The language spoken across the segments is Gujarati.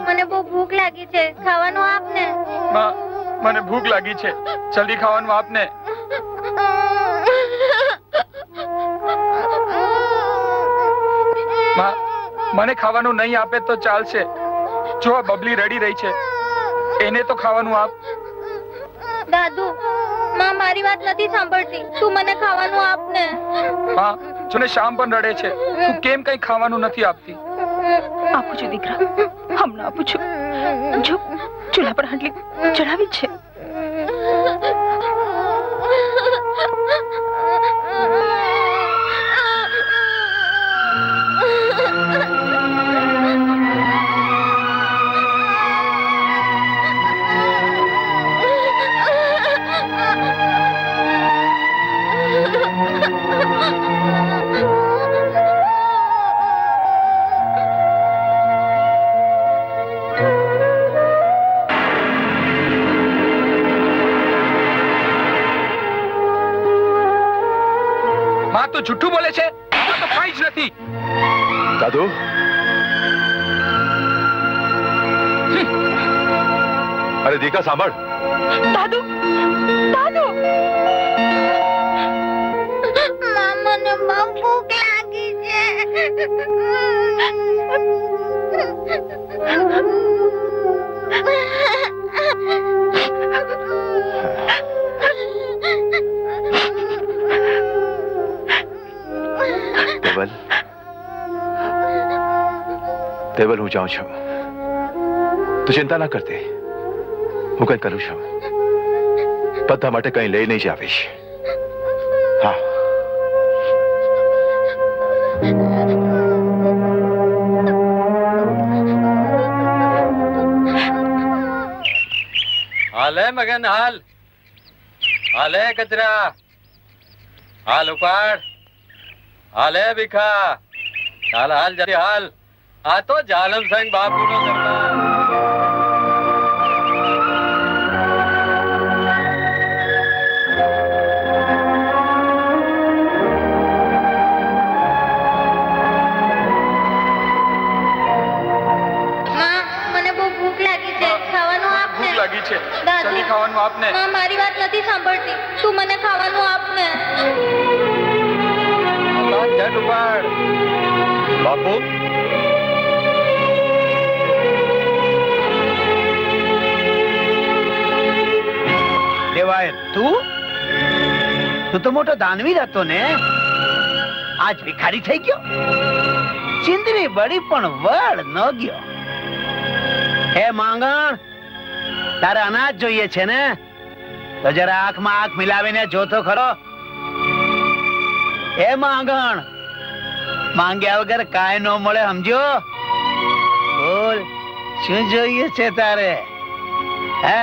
મને બહુ ભૂખ લાગી છે, ખાવાનું આપને. માં, મને ભૂખ લાગી છે, જલ્દી ખાવાનું આપને. માં, મને ખાવાનું નહીં આપે તો ચાલશે. જો આ બબલી રડી રહી છે, એને તો ખાવાનું આપ. દાદુ, માં મારી વાત નથી સાંભળતી. તું મને ખાવાનું આપને. માં, જોને શ્યામ પણ રડે છે, તું કેમ કઈ ખાવાનું નથી આપતી? આપું છું દીકરા, હમણાં આપું છું. જો ચૂલા પર હાંડલી ચડાવી છે. માં તો જુઠ્ઠું બોલે છે, આમાં તો કઈ જ નથી. દાદુ, અરે દીકા સાંભળ. દાદુ, દાદુ, મને બહુ ભૂખ લાગી છે. દેવલ, દેવલ, હું જાઉં છું. તું ચિંતા ના કરતી, હું કઈ કરું છું. બધા માટે કઈ લઈને જ આવીશ. હા. હાલે મગન, હાલ હાલે કચરા, હાલ ઉપાડ, હાલે ભીખા, હાલ હાલ જલ્દી હાલ. આ તો જાલમ સંગ બાપુ નો દરબાર. માં, મને બહુ ભૂખ લાગી છે, ખાવાનું આપને. ભૂખ લાગી છે, દાદુ, જલ્દી ખાવાનું આપને. માં મારી વાત નથી સાંભળતી. તું મને ખાવાનું આપને. હાલ જટ ઉપાડ. બાપુ, દેવાય, તું તો મોટો દાનવીર હતો ને, આજ ભિખારી થઈ ગયો. ચિંદરી બળી પણ વળ ન ગયો. હે માંગણ, તારે અનાજ જોઈએ છે ને, તો જરા આંખમાં આંખ મિલાવીને જોતો ખરો. હે માંગણ, માંગ્યા વગર કાંઈ ન મળે, સમજો. બોલ, શું જોઈએ છે તારે? હે?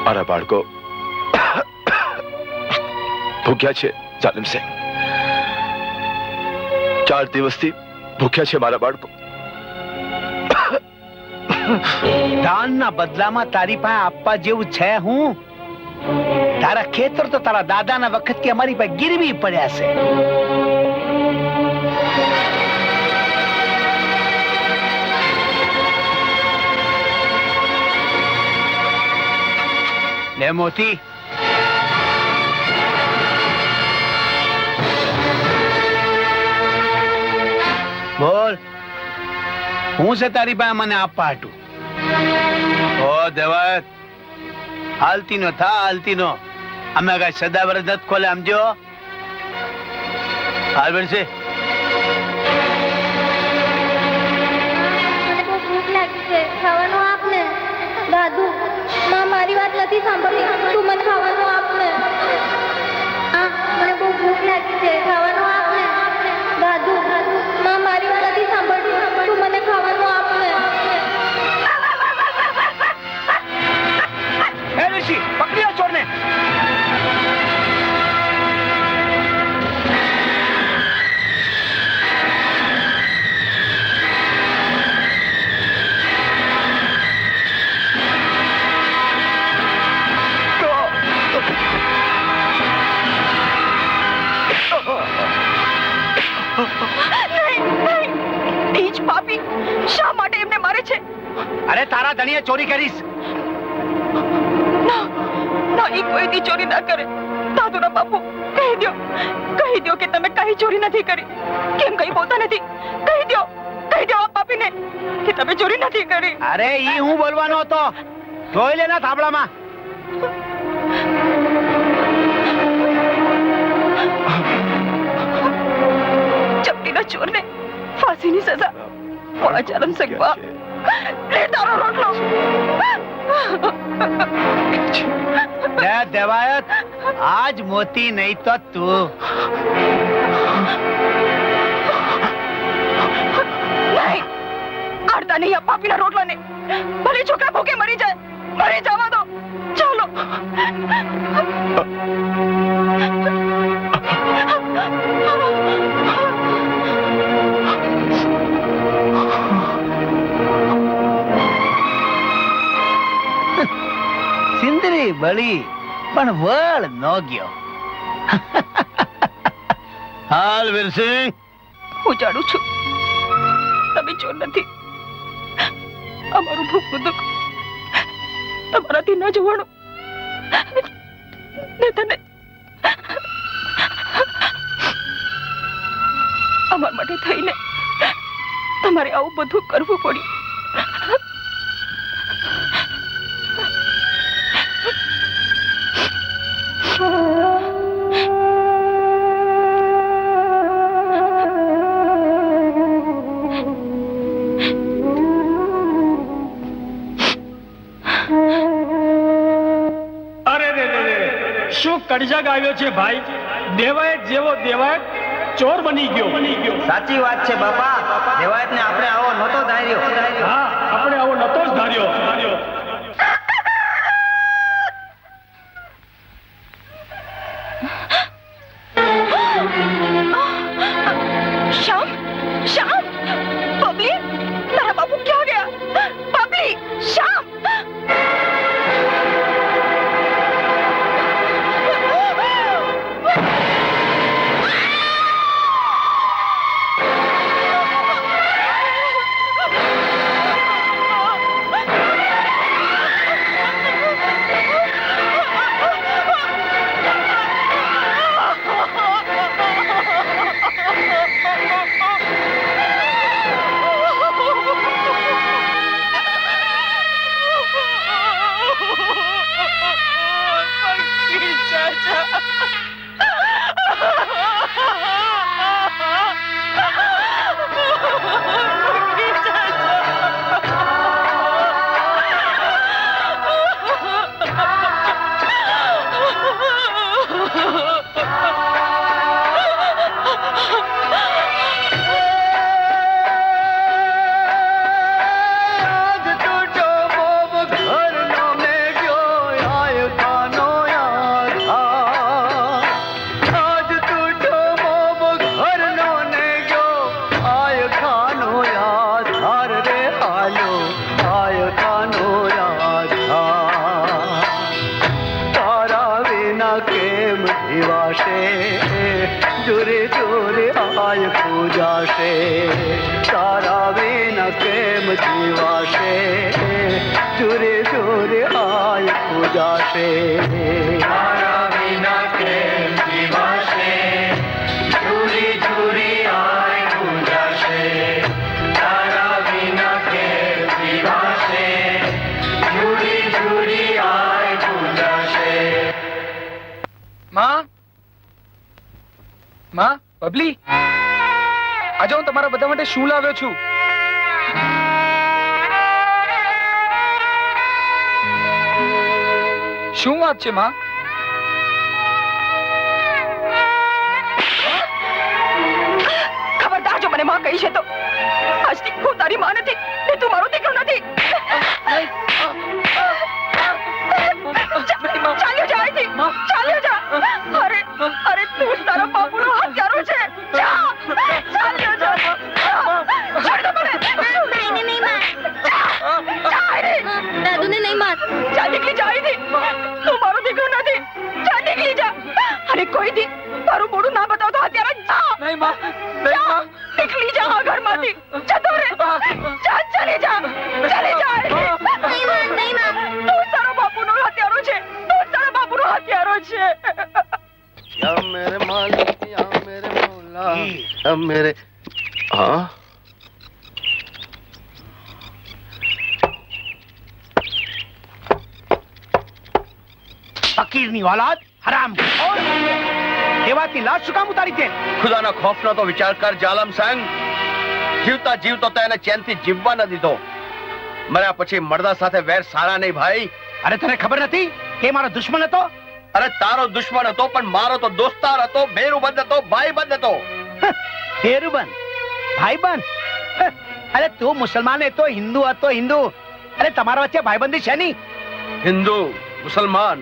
મારા બાળકો ભૂખ્યા છે. જાલિમ સિંહ, 4 દિવસથી ભૂખ્યા છે મારા બાળકો. દાનના બદલામાં તારી પાસે આપવા જેવું છે હું? તારા ખેતર તો તારા દાદાના વખતથી અમારી પાસે ગીરવી પડ્યા છે. લે મોતી, બોલ, હું છે તારી પાસે મને આપવા હાટું? ઓ દેવત, હાલતી નો થા, હાલતી નો. અમે કઈ સદાવર નથી ખોલે, સમજો. હાલ બનશે. મને બહુ ભૂખ લાગી છે, ખાવાનું આપને. દાદુ, માં મારી વાત નથી સાંભળતી. તું મને ખાવાનું આપને. મને બહુ ભૂખ લાગી છે, ખાવાનું આપને. દાદુ, માં મારી વાત નથી સાંભળતી. તું મને ખાવાનું આપને. હે ઋષિ, પકડી લો ચોરને. અરે તારા ધણીએ ચોરી કરીશ. ના ના, એ કોઈ દી ચોરી ના કરે. દાદુના બાપુ, કહી દો કે તમે કઈ ચોરી નથી કરી. કેમ કઈ બોલતા નથી? કહી દો આ પાપીને કે તમે ચોરી નથી કરી. અરે ઈ હું બોલવાનો હતો. જોઈ લેના થાબડામાં. ચપટીના ચોરને ફાંસીની સજા. વાચાલમ સગવા લે તારો રોટલો. દેવાયત, આજ મોતી નહીં તો તું. નહીં, આડતા નહીં આ પાપીના રોટલાને. ભલે છોકરા ભૂખે મરી જાય, મરી જવા દો. ચાલો. સિંદરી બળી પણ વળ ન ગયો. હાલ વીરસિંહ, હું જાણું છું તમે ચોર નથી. અમારું ભૂખનું દુઃખ તમારાથી ન જોવાનું. ને તને અમારા માટે થઈને તમારે આવું બધું કરવું પડ્યું. શું કડજાગ આવ્યો છે ભાઈ. દેવાયત જેવો દેવાયત ચોર બની ગયો. સાચી વાત છે બાપા. દેવાયતને આપણે આવો નહોતો ધાર્યો. હા, આપણે આવો નતો જ ધાર્યો. श्याम, श्याम, बबली, तेरा बापू क्या गया? बबली, श्याम. જોરે જોરે આય પૂજાશે તારા વિના કેમ જીવાશે જોરે જોરે આય પૂજાશે તારા વિના કેમ જીવાશે જોરે જોરે આય પૂજાશે તારા વિના કેમ જીવાશે જોરે જોરે આય પૂજાશે. માં, માં, બબલી, આજે હું તમારા બધા માટે શું લાવ્યો છું? શું વાત છે માં? ખબરદાર જો મને માં કહી છે તો આજથી હું તારી માં નથી ને તું મારો દીકરો નથી. ચાલ્યો જા અહીંથી, ચાલ્યો જા. અરે અરે તું તારા બાપુનો હત્યારો છે. જા, ચાલ્યો જા. છોડ દો મને. નહીં નહીં માર, જા અહીંથી. દાદુને નહીં માર. જા નીકળી જા અહીંથી. તું મારો દીકરો નથી. જા નીકળી જા. અરે કોઈ દી તારું મોઢું ના બતાવતો હત્યારા. જા નહીં માં, નહીં માં. નીકળી જા આ ઘરમાંથી. જતો રહે. જા. मेरे हाँ ફકીરની औलाद હરામ દેવાતી લાશ શું કામ ઉતારી છે? ખુદાના ખોફનો તો વિચાર કર જાલમ સંગ. જીવતા જીવતો તો એને ચેનથી જીવવા ન દીધો. મર્યા પછી મર્દા સાથે વેર સારા નહીં ભાઈ. અરે તને ખબર નથી કે મારો દુશ્મન હતો? અરે તારો દુશ્મન હતો પણ મારો તો દોસ્તાર હતો, બેરુબંધ હતો, ભાઈબંધ હતો. બેરુબંધ ભાઈબંધ? અરે તું મુસલમાન હતો, હિન્દુ હતો, હિન્દુ. અરે તમારા વચ્ચે ભાઈબંધી છે નહીં? હિન્દુ મુસલમાન,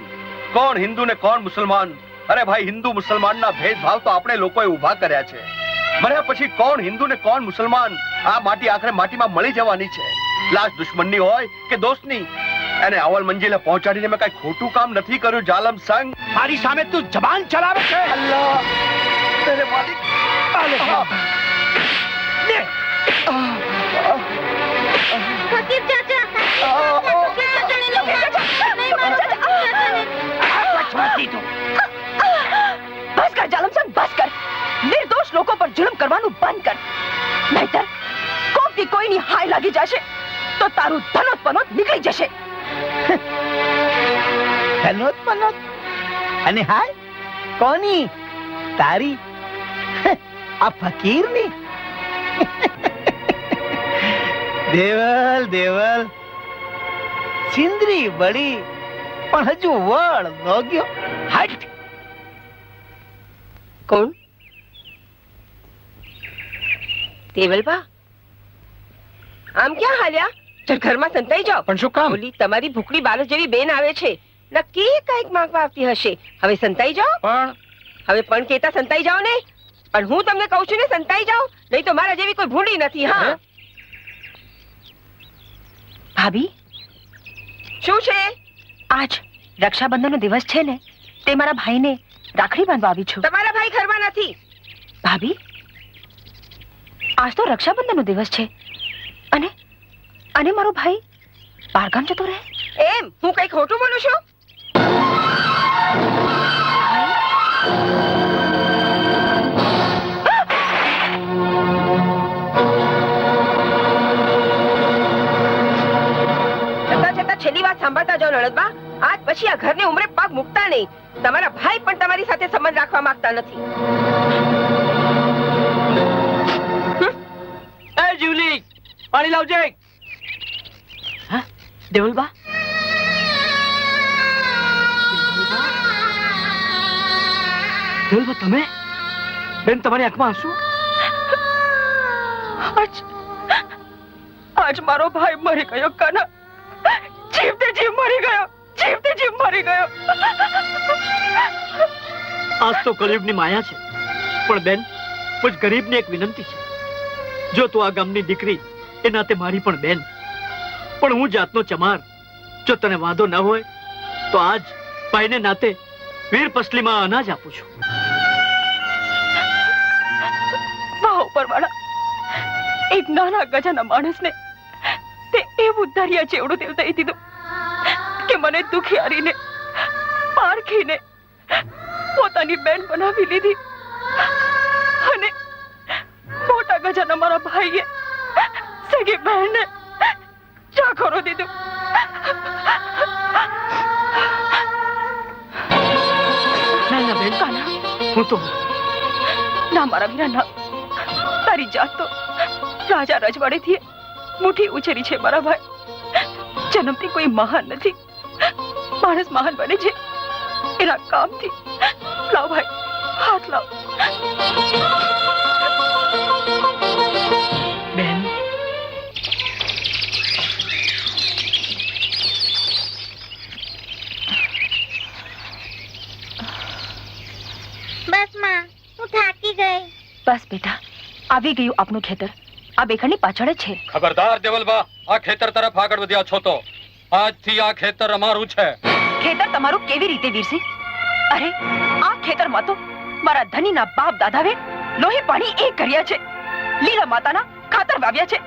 કોણ હિન્દુ ને કોણ મુસલમાન? અરે ભાઈ, હિન્દુ મુસલમાનના ભેદભાવ તો આપણે લોકોએ ઉભા કર્યા છે. મર્યા પછી કોણ હિન્દુ ને કોણ મુસલમાન? આ માટી આખરે માટીમાં મળી જવાની છે. લાશ દુશ્મનની હોય કે દોસ્તની, એને અવલ મંજિલે પહોંચાડીને મેં કઈ ખોટું કામ નથી કર્યું જાલમ સંગ. મારી સામે તું જબાન ચલાવે છે. અલ્લાહ તેરે માલિક. લે ફકીર ચાચા ફકીર ચાચાને નહીં મારો ચાચાને. પછવાતી તું. બસ કર જાલમ સંગ, બસ કર. નિર્દોષ લોકો પર જુલ્મ કરવાનું બંધ કર, નહીતર કોકથી કોઈની હાય લાગી જશે તો તારું ધનોત પનોત નીકળી જશે. ધનોત પનોત અને હાય કોની? તારી? આ ફકીરની? દેવલ દેવલ સિંદરી બળી પણ હજુ વળ ન ગયો. હટ. કોણ? દેવલબા, આમ ક્યાં હાલ્યા? ચલ ઘરમાં સંતાઈ જાઓ. પણ શું કામ? ઓલી તમારી ભૂખડી બારસ જેવી બેન આવે છે, નક્કી કઈક માંગવા આવતી હશે. હવે સંતાઈ જાઓ. પણ હવે પણ કેતા સંતાઈ જાઓ ને. પણ હું તમને કહું છું ને, સંતાઈ જાઓ, નહીં તો મારા જેવી કોઈ ભૂંડી નથી. હા ભાભી, શું છે? આજ રક્ષાબંધનનો દિવસ છે ને, તે મારા ભાઈને રાખડી બાંધવા આવી છું. તમારા ભાઈ ઘરમાં નથી. ભાભી, આજ તો રક્ષાબંધનનો દિવસ છે અને અને મારો ભાઈ બહારગામ જતો રહે. એમ હું કઈ ખોટું બોલું છું? છેલ્લી વાત સાંભળતા જાઓ નણદબા. આજ પછી આ ઘરને ઉમરે પગ મૂકતા નહીં. તમારા ભાઈ પણ તમારી સાથે સંબંધ રાખવા માંગતા નથી. એ જીવલી, પાણી લાવજે. હા દેવલબા, દેવલબા તમે? બેન તમારી આંખમાં આંસુ? આજ મારો ભાઈ મરી ગયો કાના. જીવતે જીવ મરી ગયો, જીવતે જીવ મરી ગયો. આજ તો કળિયુગની માયા છે. પણ બેન, મુજ ગરીબની એક વિનંતી છે. જો તું આ ગામની દીકરી, એ નાતે મારી પણ બેન, પણ હું જાતનો ચમાર. જો તને વાંધો ન હોય તો આજ ભાઈને નાતે વીર પસલીમાં અનાજ આપું છું. વાહ ઉપરવાળા, એક નાના ગજાના માણસને તે એવું દરિયા જેવડું દેવ દઈ દીધું કે મને દુખિયારીને પારખીને પોતાની બેન બનાવી લીધી. અને મોટા ગજાના મારા ભાઈએ સગી બહેનને ચાખરો દીધું. ના બેન, હું તો ના મારા વીરા ના. તારી જાત તો રાજા રજવાડેથી મુઠ્ઠી ઉછેરી છે મારા ભાઈ. જન્મથી કોઈ મહાન નથી. માણસ મહાન બને છે એના કામથી. લાવ ભાઈ, હાથ લાવ. બેન, બસ માં, હું થાકી ગઈ. બસ બેટા, આવી ગયું આપણું ખેતર. આ બેખણની પાછળ જ છે. ખબરદાર દેવલબા, આ ખેતર તરફ આગળ વધ્યા છો તો આજથી આ ખેતર અમારું છે. ખેતર તમારું કેવી રીતે વીરસી? અરે આ ખેતરમાં તો મારા ધનીના બાપ દાદાએ લોહી પાણી એક કર્યા છે. લીલા માતાના ખાતર વાવ્યા છે.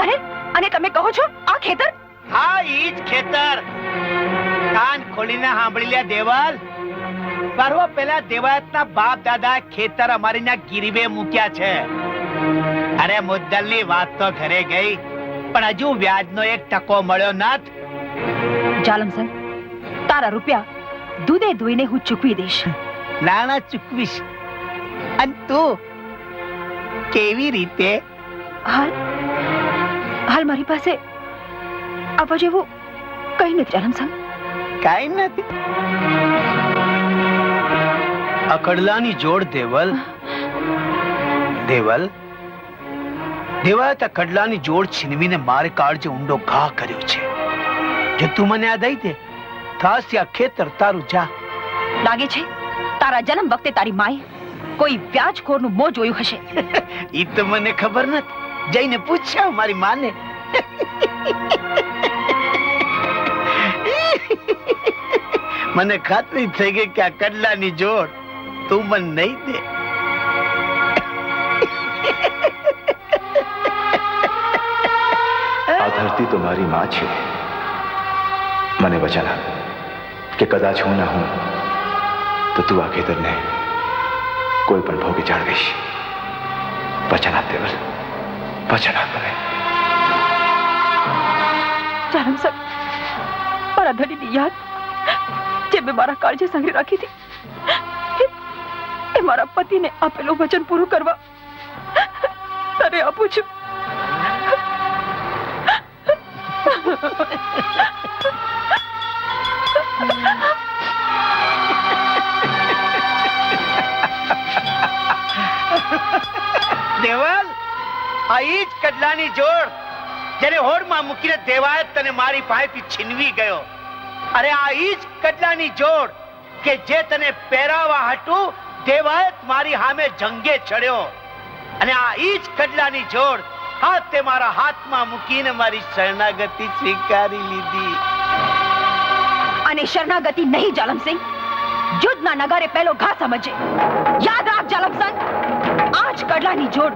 અરે અને તમે કહો છો આ ખેતર? હા, ઈ જ ખેતર. કાન ખોલીને સાંભળી લે દેવલ. પર્વ પહેલા દેવાયતના બાપ દાદા ખેતર અમારીના ગીરીબે મૂક્યા છે. અરે મુદ્દલની વાત તો ઘરે ગઈ, પણ હજુ વ્યાજનો 1 ટકો મળ્યો નથી. જાલમસન, તારા રૂપિયા દૂધે ધોઈને હું ચૂકવી દઈશ. નાણા ચૂકવીશ. અને તું કેવી રીતે? હાલ મારી પાસે આપવા જેવું કઈ નથી જાલમસન. કાઈ નથી. આ કડલાની જોડ દેવલ. દેવલ, દેવાએ આ કડલાની જોડ છીનવીને મારે કાળજે ઊંડો ઘા કર્યો છે. જો તું મને આ દઈ દે, થાસ આ ખેતર તારું. જા. લાગે છે તારા જન્મ વખતે તારી માએ કોઈ વ્યાજખોરનું મોં જોયું હશે. ઈ તો મને ખબર નથી. જઈને પૂછ્યા મારી માને. મને ખાતરી થઈ ગઈ કે આ કડલાની જોડ તું મને નહીં દે. આ ધરતી તો મારી માં છે. મને વચન આપ કે કદાચ હું ના હું તો તું આ ખેતરને કોઈ પણ ભોગે જાળવીશ. વચન આપ દેવલ, વચન આપ મને. જાલમસન, મારા ધણીની યાદ જે મેં મારા કાળજે સંઘરી રાખી હતી, એ મારા પતિને આપેલું વચન પૂરું કરવા તને આપું છું. દેવલ, આ ઈ જ કડલાની જોડ જેને હોડમાં મૂકીને દેવાએ તને મારી પાસેથી છીનવી ગયો. અરે આ ઈ જ કડલાની જોડ કે જે તને પહેરાવા હતું દેવાએ મારી સામે જંગે ચડ્યો. અને આ ઈ જ કડલાની જોડ હા તે મારા હાથમાં મૂકીને મારી શરણાગતિ સ્વીકારી લીધી. અને શરણાગતિ નહીં જાલમસિંહ, યુદ્ધના નગારે પહેલો ઘા સમજે. યાદ રાખ જાલમસન, આ જ કડલાની જોડ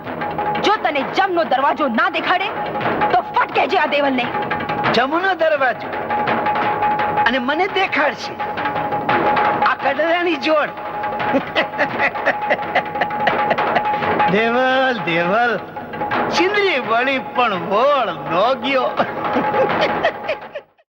જો તને જમનો દરવાજો ના દેખાડે તો ફટકેજે આ દેવલને. જમનો દરવાજો અને મને દેખાડશે આ કડલાની જોડ. દેવલ, દેવલ, ચિંદરી વળી પણ વોળ નો ગયો.